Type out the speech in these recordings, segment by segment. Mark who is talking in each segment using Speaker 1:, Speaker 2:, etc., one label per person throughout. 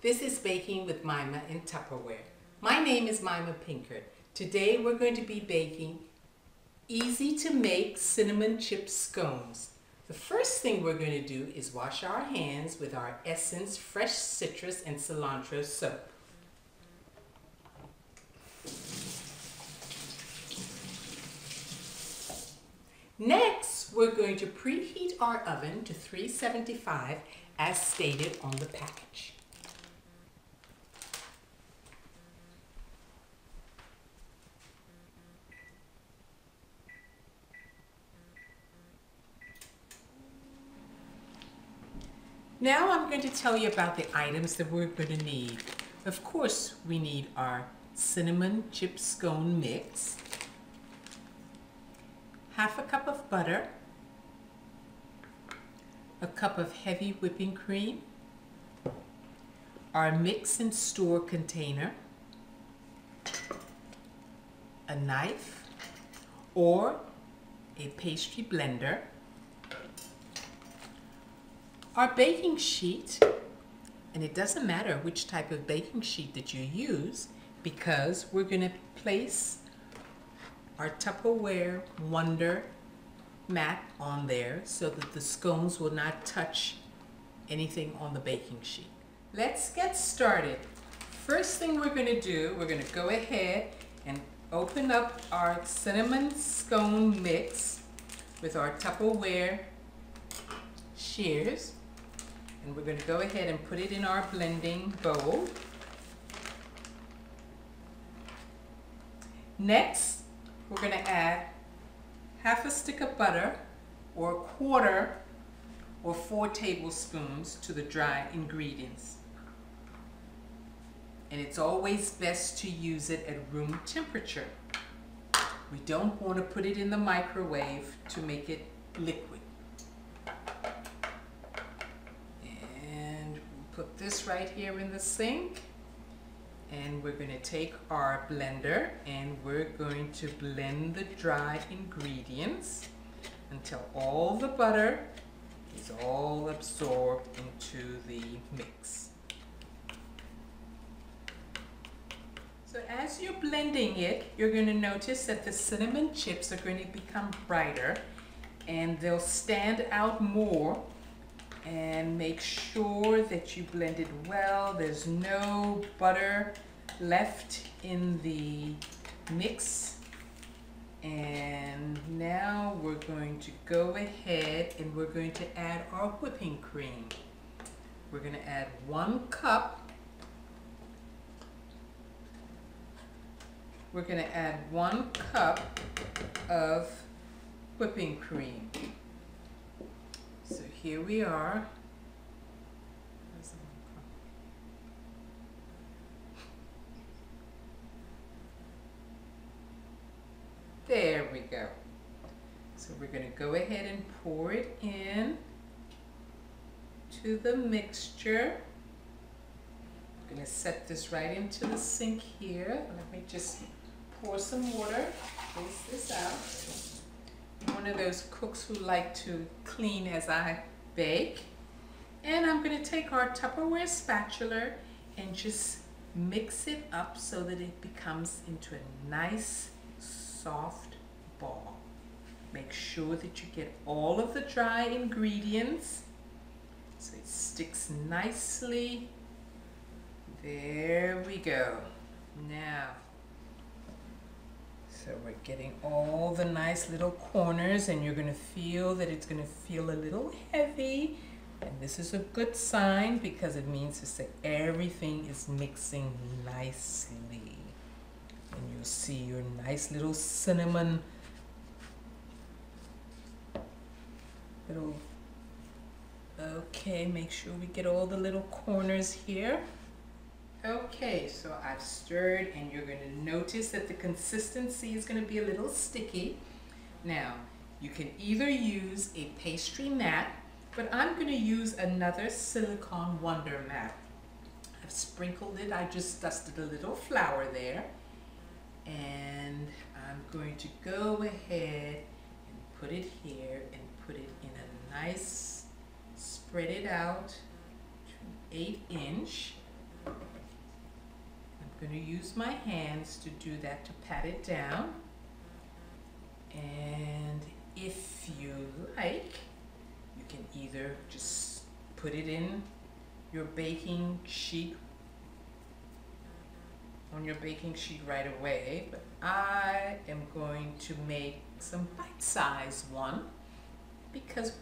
Speaker 1: This is Baking with Miamah in Tupperware. My name is Miamah Pinkard. Today we're going to be baking easy to make cinnamon chip scones. The first thing we're going to do is wash our hands with our Essence fresh citrus and cilantro soap. Next, we're going to preheat our oven to 375 as stated on the package. Now I'm going to tell you about the items that we're going to need. Of course, we need our cinnamon chip scone mix, half a cup of butter, a cup of heavy whipping cream, our mix and store container, a knife or a pastry blender, our baking sheet, and it doesn't matter which type of baking sheet that you use because we're going to place our Tupperware Wonder mat on there so that the scones will not touch anything on the baking sheet. Let's get started. First thing we're going to do, we're going to go ahead and open up our cinnamon scone mix with our Tupperware shears. And we're going to go ahead and put it in our blending bowl. Next, we're going to add half a stick of butter or a quarter or 4 tablespoons to the dry ingredients. And it's always best to use it at room temperature. We don't want to put it in the microwave to make it liquid. Put this right here in the sink, and we're going to take our blender and we're going to blend the dry ingredients until all the butter is all absorbed into the mix. So as you're blending it, you're going to notice that the cinnamon chips are going to become brighter and they'll stand out more. And make sure that you blend it well. There's no butter left in the mix. And now we're going to go ahead and we're going to add our whipping cream. We're going to add 1 cup. We're going to add 1 cup of whipping cream. So here we are. There we go. So we're going to go ahead and pour it in to the mixture. I'm going to set this right into the sink here. Let me just pour some water, rinse this out. One of those cooks who like to clean as I bake. And I'm going to take our Tupperware spatula and just mix it up so that it becomes into a nice soft ball. Make sure that you get all of the dry ingredients so it sticks nicely. There we go. Now, so we're getting all the nice little corners, and you're going to feel that it's going to feel a little heavy. And this is a good sign because it means that everything is mixing nicely. And you'll see your nice little cinnamon little. Okay, make sure we get all the little corners here. Okay, so I've stirred, and you're going to notice that the consistency is going to be a little sticky. Now, you can either use a pastry mat, but I'm going to use another silicone Wonder mat. I've sprinkled it, I just dusted a little flour there, and I'm going to go ahead and put it here and put it in a nice, spread it out to 1/8 inch. going to use my hands to do that, to pat it down. And if you like, you can either just put it in your baking sheet, on your baking sheet right away, but I am going to make some bite-sized one because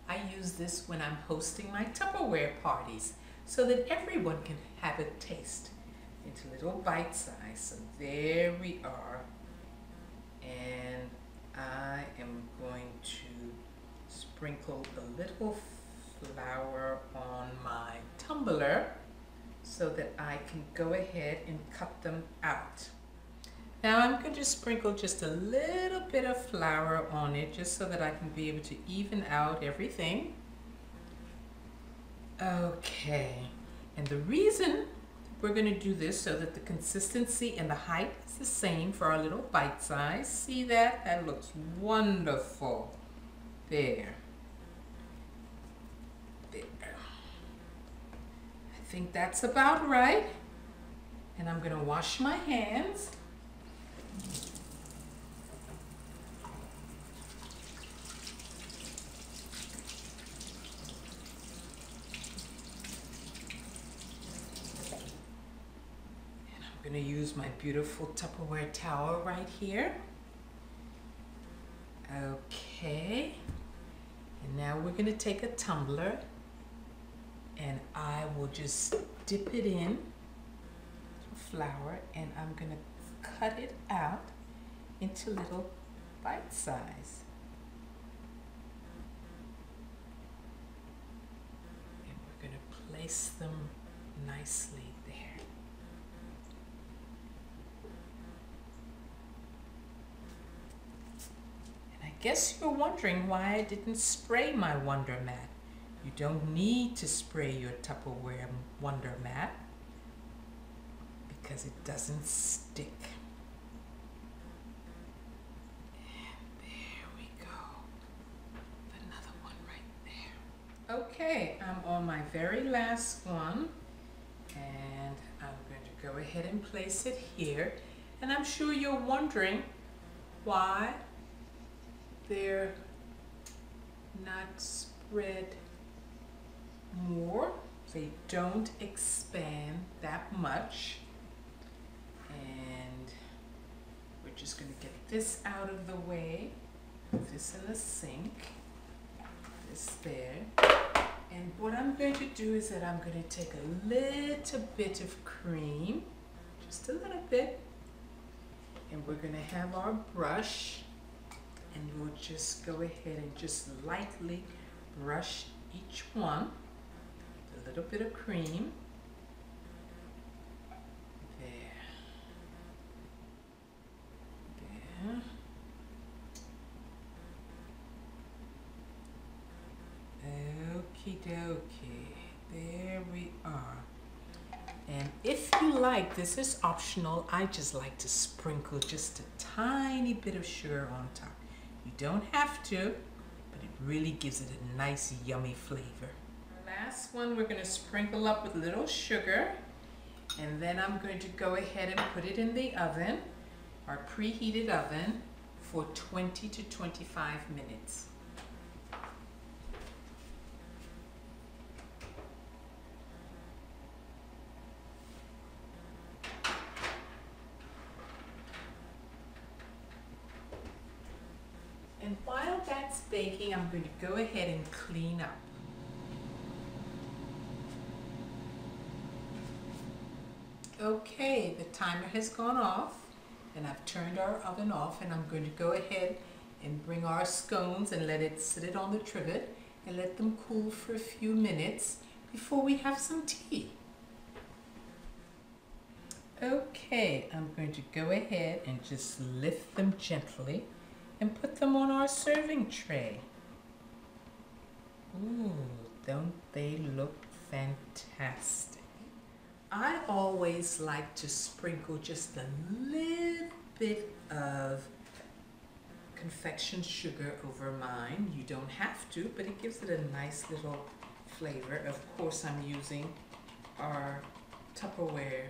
Speaker 1: I use this when I'm hosting my Tupperware parties so that everyone can have a taste. Into little bite size. So there we are. And I am going to sprinkle a little flour on my tumbler so that I can go ahead and cut them out. Now I'm going to sprinkle just a little bit of flour on it just so that I can be able to even out everything. Okay, and the reason we're going to do this so that the consistency and the height is the same for our little bite size. See that? That looks wonderful. There. There. I think that's about right. And I'm going to wash my hands. I'm going to use my beautiful Tupperware towel right here. Okay. And now we're going to take a tumbler and I will just dip it in flour and I'm going to cut it out into little bite size. And we're going to place them nicely there. Guess you're wondering why I didn't spray my Wonder Mat. You don't need to spray your Tupperware Wonder Mat because it doesn't stick. And there we go. Another one right there. Okay, I'm on my very last one and I'm going to go ahead and place it here. And I'm sure you're wondering why they're not spread more. They don't expand that much. And we're just going to get this out of the way. Put this in the sink. This there. And what I'm going to do is that I'm going to take a little bit of cream, just a little bit, and we're going to have our brush. And we'll just go ahead and just lightly brush each one with a little bit of cream. There. There. Okie dokie. There we are. And if you like, this is optional, I just like to sprinkle just a tiny bit of sugar on top. You don't have to, but it really gives it a nice, yummy flavor. Last one, we're going to sprinkle up with a little sugar, and then I'm going to go ahead and put it in the oven, our preheated oven, for 20 to 25 minutes. And while that's baking, I'm going to go ahead and clean up. Okay, the timer has gone off and I've turned our oven off, and I'm going to go ahead and bring our scones and sit it on the trivet and let them cool for a few minutes before we have some tea. Okay, I'm going to go ahead and just lift them gently and put them on our serving tray. Ooh, don't they look fantastic? I always like to sprinkle just a little bit of confection sugar over mine. You don't have to, but it gives it a nice little flavor. Of course, I'm using our Tupperware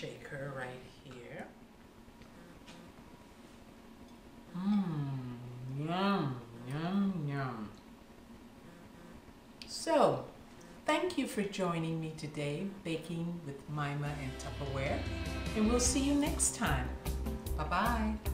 Speaker 1: shaker right here. Yum, yum, yum. So, thank you for joining me today, baking with Miamah and Tupperware, and we'll see you next time. Bye-bye.